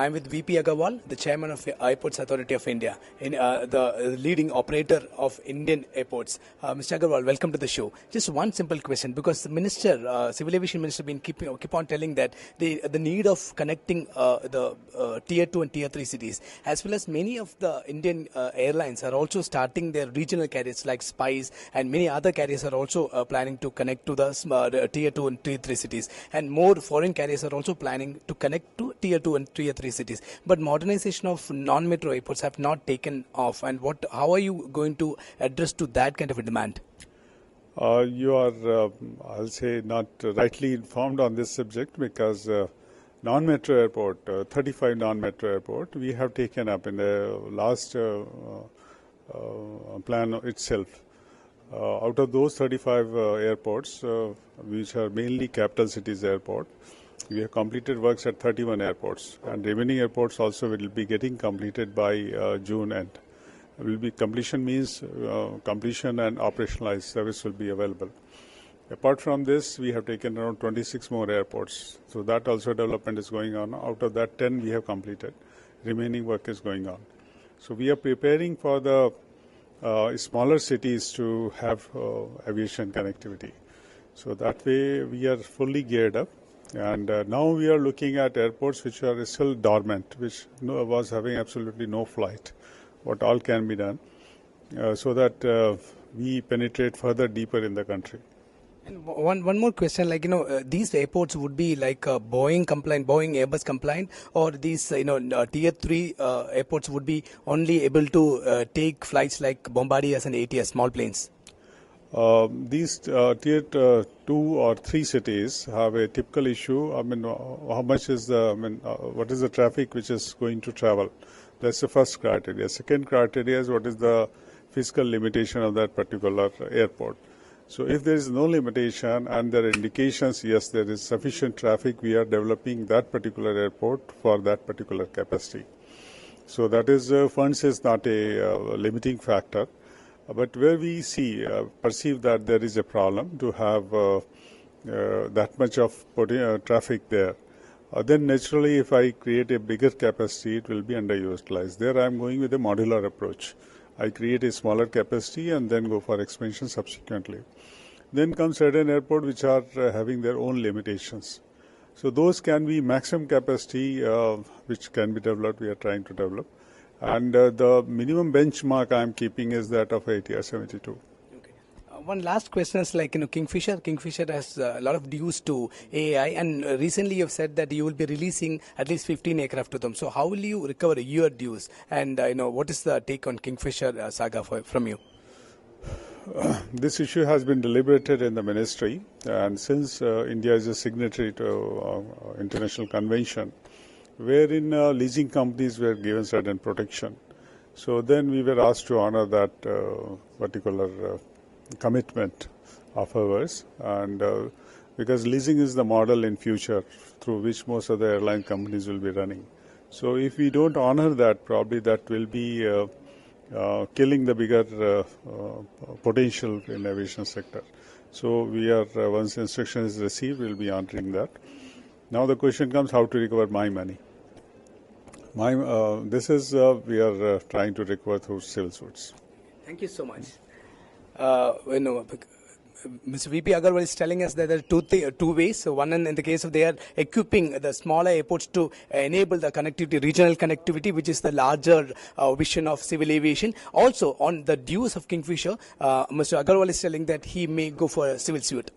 I'm with V P Agrawal, the chairman of the Airports Authority of India, the leading operator of Indian airports. Mr. Agrawal, welcome to the show. Just one simple question, because the minister, civil aviation minister, been keep on telling that the need of connecting the tier 2 and tier 3 cities, as well as many of the Indian airlines are also starting their regional carriers like Spice, and many other carriers are also planning to connect to the tier 2 and tier 3 cities, and more foreign carriers are also planning to connect to tier 2 and tier 3 cities. But modernization of non-metro airports have not taken off, and how are you going to address to that kind of a demand? You are, I'll say, not rightly informed on this subject, because non-metro airport, 35 non-metro airport, we have taken up in the last plan itself. Out of those 35 airports, which are mainly capital cities airport, we have completed works at 31 airports, and remaining airports also will be getting completed by June end. Completion means completion and operationalized service will be available. Apart from this, we have taken around 26 more airports. So that also development is going on. Out of that, 10 we have completed. Remaining work is going on. So we are preparing for the smaller cities to have aviation connectivity. So that way we are fully geared up. And now we are looking at airports which are still dormant, which was having absolutely no flight. What all can be done so that we penetrate further deeper in the country. And one more question, these airports would be like Boeing compliant, Boeing Airbus compliant, or these tier 3 airports would be only able to take flights like Bombardiers and ATS, small planes? These tier 2 or 3 cities have a typical issue. How much is what is the traffic which is going to travel? That's the first criteria. Second criteria is what is the physical limitation of that particular airport. So if there is no limitation and there are indications, yes, there is sufficient traffic, we are developing that particular airport for that particular capacity. So that is, funds is not a limiting factor. But where we perceive that there is a problem to have that much of traffic there, then naturally if I create a bigger capacity, it will be underutilized. There I am going with a modular approach. I create a smaller capacity and then go for expansion subsequently. Then comes certain airports which are having their own limitations. So those can be maximum capacity which can be developed, we are trying to develop. And the minimum benchmark I am keeping is that of ATR 72. One last question is Kingfisher. Kingfisher has a lot of dues to AI, and recently you have said that you will be releasing at least 15 aircraft to them. So how will you recover your dues? And what is the take on Kingfisher saga from you? This issue has been deliberated in the ministry, and since India is a signatory to international convention, wherein leasing companies were given certain protection. So then we were asked to honor that particular commitment of ours, and because leasing is the model in future through which most of the airline companies will be running. So if we don't honor that, probably that will be killing the bigger potential in aviation sector. So we are, once instruction is received, we'll be honoring that. Now the question comes how to recover my money. This is we are trying to recover through civil suits. Thank you so much. Mr. V P Agrawal is telling us that there are two ways. So one, in the case of they are equipping the smaller airports to enable the connectivity, regional connectivity, which is the larger vision of civil aviation. Also, on the dues of Kingfisher, Mr. Agrawal is telling that he may go for a civil suit.